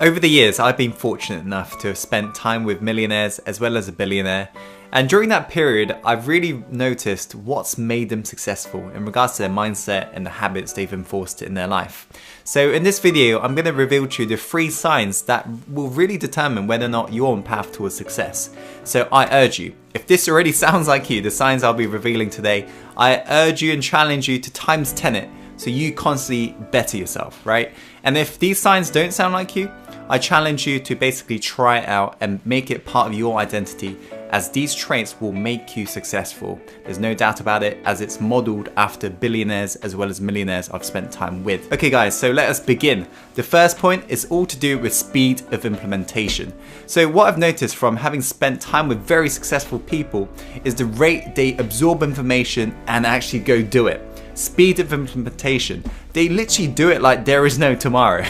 Over the years, I've been fortunate enough to have spent time with millionaires as well as a billionaire. And during that period, I've really noticed what's made them successful in regards to their mindset and the habits they've enforced in their life. So in this video, I'm going to reveal to you the 3 signs that will really determine whether or not you're on path towards success. So I urge you, if this already sounds like you, the signs I'll be revealing today, I urge you and challenge you to times 10 it so you constantly better yourself, right? And if these signs don't sound like you, I challenge you to basically try it out and make it part of your identity, as these traits will make you successful. There's no doubt about it, as it's modeled after billionaires as well as millionaires I've spent time with. Okay guys, so let us begin. The first point is all to do with speed of implementation. So what I've noticed from having spent time with very successful people is the rate they absorb information and actually go do it. Speed of implementation. They literally do it like there is no tomorrow.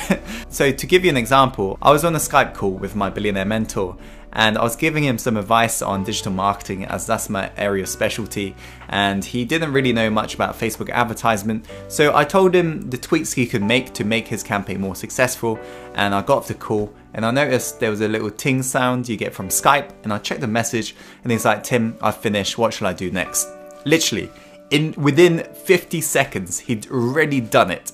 So to give you an example, I was on a Skype call with my billionaire mentor and I was giving him some advice on digital marketing, as that's my area of specialty, and he didn't really know much about Facebook advertisement. So I told him the tweaks he could make to make his campaign more successful, and I got off the call and I noticed there was a little ting sound you get from Skype, and I checked the message and he's like, "Tim, I've finished, what shall I do next?" Literally, within 50 seconds, he'd already done it.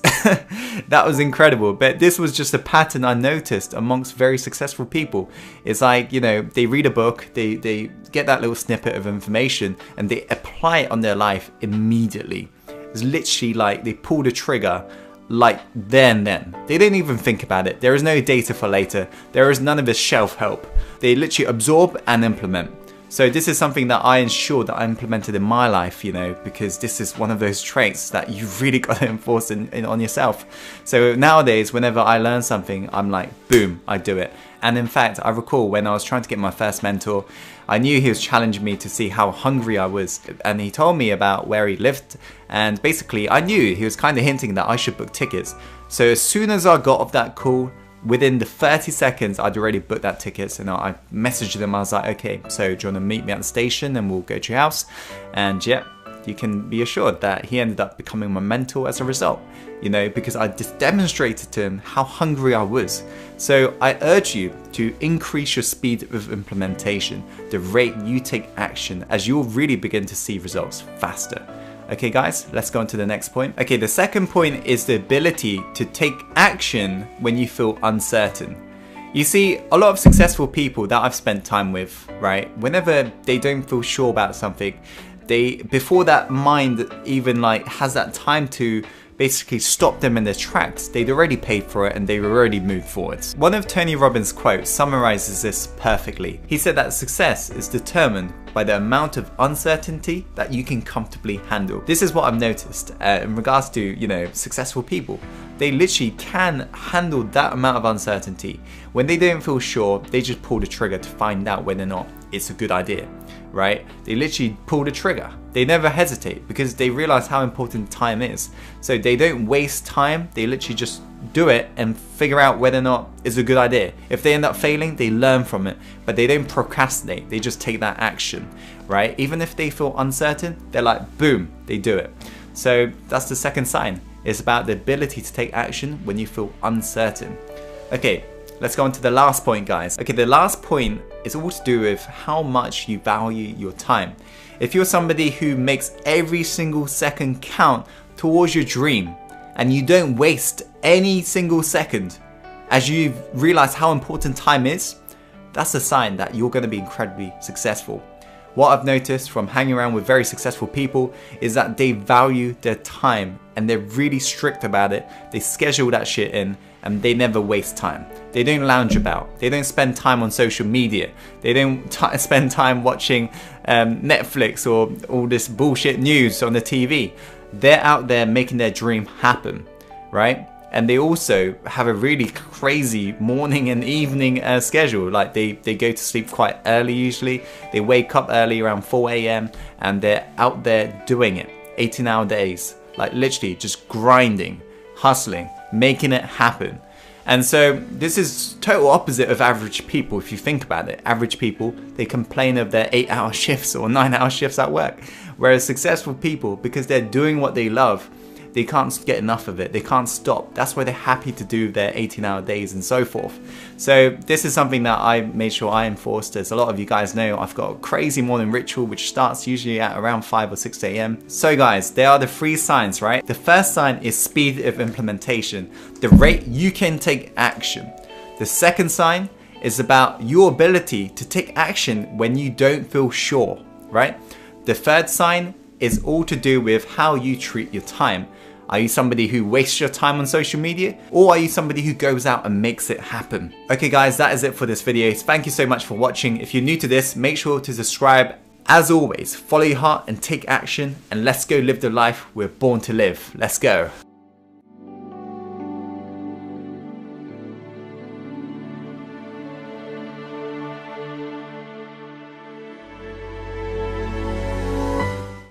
That was incredible. But this was just a pattern I noticed amongst very successful people. It's like, you know, they read a book, they get that little snippet of information and they apply it on their life immediately. It's literally like they pull the trigger like then. They don't even think about it. There is no data for later. There is none of this shelf help. They literally absorb and implement. So this is something that I ensure that I implemented in my life, you know, because this is one of those traits that you've really got to enforce on yourself. So nowadays, whenever I learn something, I'm like, boom, I do it. And in fact, I recall when I was trying to get my first mentor, I knew he was challenging me to see how hungry I was. And he told me about where he lived. And basically, I knew he was kind of hinting that I should book tickets. So as soon as I got off that call, within the 30 seconds, I'd already booked that tickets, and I messaged them. I was like, okay, so do you want to meet me at the station and we'll go to your house? And yeah, you can be assured that he ended up becoming my mentor as a result, you know, because I just demonstrated to him how hungry I was. So I urge you to increase your speed of implementation, the rate you take action, as you'll really begin to see results faster. Okay guys, let's go on to the next point. Okay, the second point is the ability to take action when you feel uncertain. You see, a lot of successful people that I've spent time with, right, whenever they don't feel sure about something, before that mind even like has that time to basically stop them in their tracks, they'd already paid for it and they've already moved forwards. One of Tony Robbins' quotes summarizes this perfectly. He said that success is determined by the amount of uncertainty that you can comfortably handle. This is what I've noticed in regards to, you know, successful people. They literally can handle that amount of uncertainty. When they don't feel sure, they just pull the trigger to find out whether or not it's a good idea, right? They literally pull the trigger. They never hesitate because they realize how important time is. So they don't waste time, they literally just do it and figure out whether or not it's a good idea. If they end up failing, they learn from it, but they don't procrastinate, they just take that action, right? Even if they feel uncertain, they're like, boom, they do it. So that's the second sign. It's about the ability to take action when you feel uncertain. Okay, let's go on to the last point, guys. Okay, the last point is all to do with how much you value your time. If you're somebody who makes every single second count towards your dream and you don't waste any single second as you realize how important time is, that's a sign that you're going to be incredibly successful. What I've noticed from hanging around with very successful people is that they value their time and they're really strict about it. They schedule that shit in and they never waste time. They don't lounge about. They don't spend time on social media. They don't spend time watching Netflix or all this bullshit news on the TV. They're out there making their dream happen, right? And they also have a really crazy morning and evening schedule. Like they go to sleep quite early usually. They wake up early around 4 a.m. and they're out there doing it. 18-hour days, like literally just grinding, hustling, making it happen. And so this is total opposite of average people if you think about it. Average people, they complain of their 8-hour shifts or 9-hour shifts at work. Whereas successful people, because they're doing what they love, they can't get enough of it. They can't stop. That's why they're happy to do their 18-hour days and so forth. So this is something that I made sure I enforced. As a lot of you guys know, I've got a crazy morning ritual which starts usually at around 5 or 6 a.m. So guys, there are the 3 signs, right? The first sign is speed of implementation, the rate you can take action. The second sign is about your ability to take action when you don't feel sure, right? The third sign is all to do with how you treat your time. Are you somebody who wastes your time on social media, or are you somebody who goes out and makes it happen? Okay guys, that is it for this video. Thank you so much for watching. If you're new to this, make sure to subscribe. As always, follow your heart and take action, and let's go live the life we're born to live. Let's go.